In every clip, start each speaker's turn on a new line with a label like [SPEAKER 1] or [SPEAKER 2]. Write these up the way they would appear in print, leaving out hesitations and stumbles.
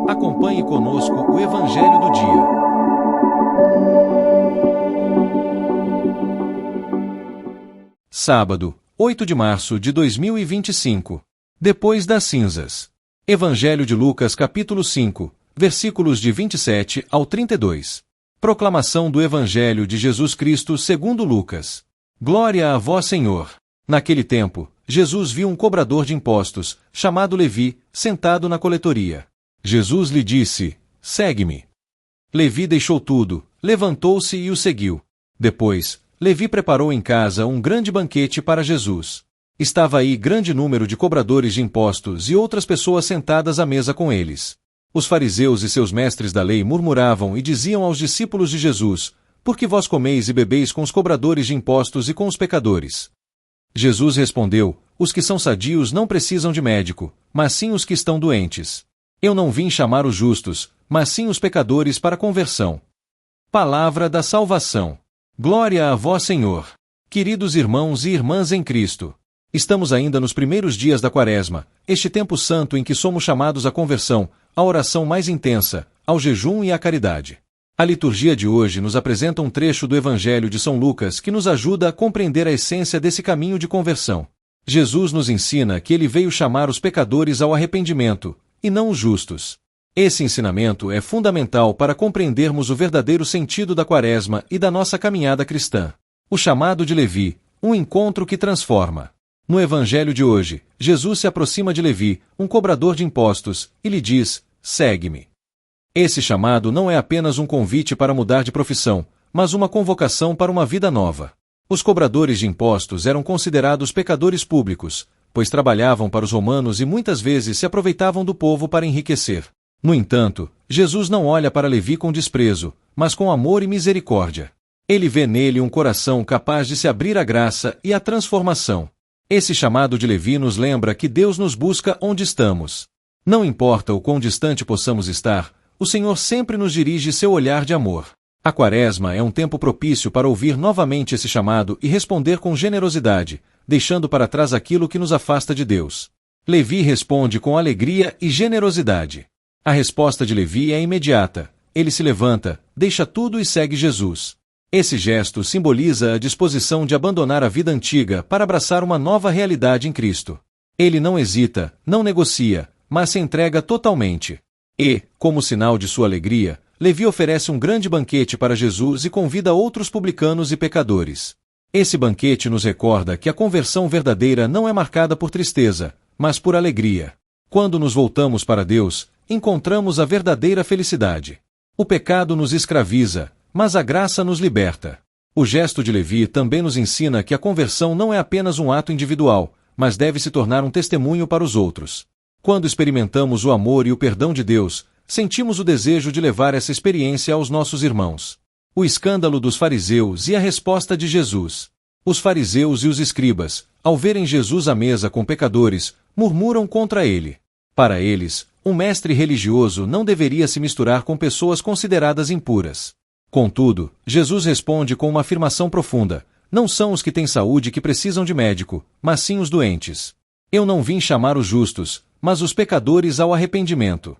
[SPEAKER 1] Acompanhe conosco o Evangelho do Dia. Sábado, 8 de março de 2025. Depois das cinzas. Evangelho de Lucas capítulo 5, versículos de 27 ao 32. Proclamação do Evangelho de Jesus Cristo segundo Lucas. Glória a vós, Senhor. Naquele tempo, Jesus viu um cobrador de impostos, chamado Levi, sentado na coletoria. Jesus lhe disse: segue-me. Levi deixou tudo, levantou-se e o seguiu. Depois, Levi preparou em casa um grande banquete para Jesus. Estava aí grande número de cobradores de impostos e outras pessoas sentadas à mesa com eles. Os fariseus e seus mestres da lei murmuravam e diziam aos discípulos de Jesus: por que vós comeis e bebeis com os cobradores de impostos e com os pecadores? Jesus respondeu: os que são sadios não precisam de médico, mas sim os que estão doentes. Eu não vim chamar os justos, mas sim os pecadores para conversão. Palavra da salvação. Glória a vós, Senhor. Queridos irmãos e irmãs em Cristo. Estamos ainda nos primeiros dias da Quaresma, este tempo santo em que somos chamados à conversão, à oração mais intensa, ao jejum e à caridade. A liturgia de hoje nos apresenta um trecho do Evangelho de São Lucas que nos ajuda a compreender a essência desse caminho de conversão. Jesus nos ensina que ele veio chamar os pecadores ao arrependimento, e não os justos. Esse ensinamento é fundamental para compreendermos o verdadeiro sentido da Quaresma e da nossa caminhada cristã. O chamado de Levi, um encontro que transforma. No Evangelho de hoje, Jesus se aproxima de Levi, um cobrador de impostos, e lhe diz: segue-me. Esse chamado não é apenas um convite para mudar de profissão, mas uma convocação para uma vida nova. Os cobradores de impostos eram considerados pecadores públicos, pois trabalhavam para os romanos e muitas vezes se aproveitavam do povo para enriquecer. No entanto, Jesus não olha para Levi com desprezo, mas com amor e misericórdia. Ele vê nele um coração capaz de se abrir à graça e à transformação. Esse chamado de Levi nos lembra que Deus nos busca onde estamos. Não importa o quão distante possamos estar, o Senhor sempre nos dirige seu olhar de amor. A Quaresma é um tempo propício para ouvir novamente esse chamado e responder com generosidade, deixando para trás aquilo que nos afasta de Deus. Levi responde com alegria e generosidade. A resposta de Levi é imediata. Ele se levanta, deixa tudo e segue Jesus. Esse gesto simboliza a disposição de abandonar a vida antiga para abraçar uma nova realidade em Cristo. Ele não hesita, não negocia, mas se entrega totalmente. E, como sinal de sua alegria, Levi oferece um grande banquete para Jesus e convida outros publicanos e pecadores. Esse banquete nos recorda que a conversão verdadeira não é marcada por tristeza, mas por alegria. Quando nos voltamos para Deus, encontramos a verdadeira felicidade. O pecado nos escraviza, mas a graça nos liberta. O gesto de Levi também nos ensina que a conversão não é apenas um ato individual, mas deve se tornar um testemunho para os outros. Quando experimentamos o amor e o perdão de Deus, sentimos o desejo de levar essa experiência aos nossos irmãos. O escândalo dos fariseus e a resposta de Jesus. Os fariseus e os escribas, ao verem Jesus à mesa com pecadores, murmuram contra ele. Para eles, um mestre religioso não deveria se misturar com pessoas consideradas impuras. Contudo, Jesus responde com uma afirmação profunda: não são os que têm saúde que precisam de médico, mas sim os doentes. Eu não vim chamar os justos, mas os pecadores ao arrependimento.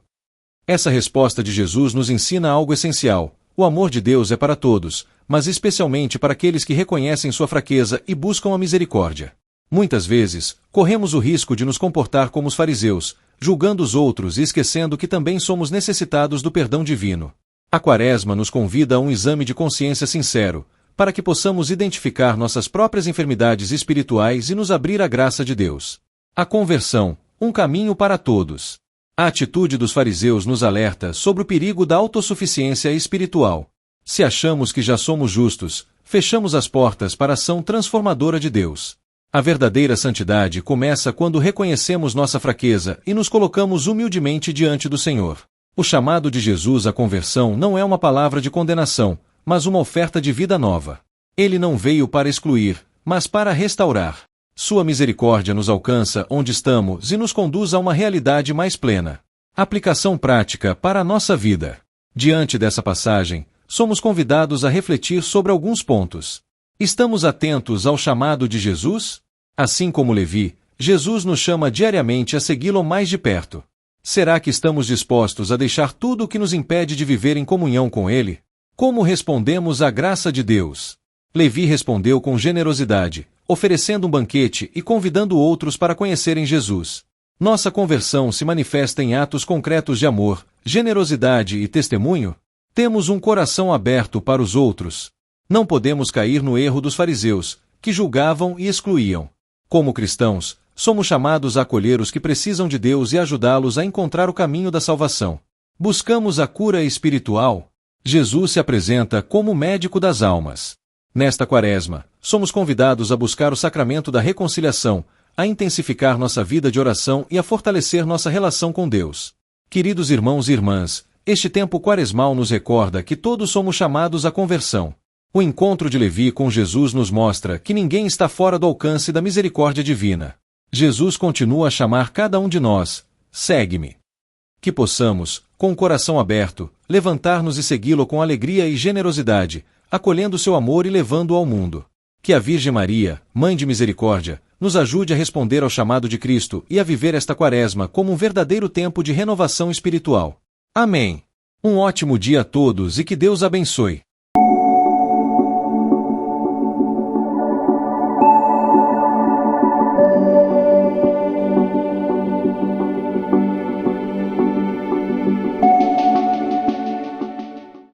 [SPEAKER 1] Essa resposta de Jesus nos ensina algo essencial. O amor de Deus é para todos, mas especialmente para aqueles que reconhecem sua fraqueza e buscam a misericórdia. Muitas vezes, corremos o risco de nos comportar como os fariseus, julgando os outros e esquecendo que também somos necessitados do perdão divino. A Quaresma nos convida a um exame de consciência sincero, para que possamos identificar nossas próprias enfermidades espirituais e nos abrir à graça de Deus. A conversão, um caminho para todos. A atitude dos fariseus nos alerta sobre o perigo da autossuficiência espiritual. Se achamos que já somos justos, fechamos as portas para a ação transformadora de Deus. A verdadeira santidade começa quando reconhecemos nossa fraqueza e nos colocamos humildemente diante do Senhor. O chamado de Jesus à conversão não é uma palavra de condenação, mas uma oferta de vida nova. Ele não veio para excluir, mas para restaurar. Sua misericórdia nos alcança onde estamos e nos conduz a uma realidade mais plena. Aplicação prática para a nossa vida. Diante dessa passagem, somos convidados a refletir sobre alguns pontos. Estamos atentos ao chamado de Jesus? Assim como Levi, Jesus nos chama diariamente a segui-lo mais de perto. Será que estamos dispostos a deixar tudo o que nos impede de viver em comunhão com Ele? Como respondemos à graça de Deus? Levi respondeu com generosidade, oferecendo um banquete e convidando outros para conhecerem Jesus. Nossa conversão se manifesta em atos concretos de amor, generosidade e testemunho? Temos um coração aberto para os outros. Não podemos cair no erro dos fariseus, que julgavam e excluíam. Como cristãos, somos chamados a acolher os que precisam de Deus e ajudá-los a encontrar o caminho da salvação. Buscamos a cura espiritual? Jesus se apresenta como o médico das almas. Nesta quaresma, somos convidados a buscar o sacramento da reconciliação, a intensificar nossa vida de oração e a fortalecer nossa relação com Deus. Queridos irmãos e irmãs, este tempo quaresmal nos recorda que todos somos chamados à conversão. O encontro de Levi com Jesus nos mostra que ninguém está fora do alcance da misericórdia divina. Jesus continua a chamar cada um de nós: segue-me. Que possamos, com o coração aberto, levantar-nos e segui-lo com alegria e generosidade, acolhendo seu amor e levando-o ao mundo. Que a Virgem Maria, Mãe de Misericórdia, nos ajude a responder ao chamado de Cristo e a viver esta quaresma como um verdadeiro tempo de renovação espiritual. Amém. Um ótimo dia a todos e que Deus abençoe.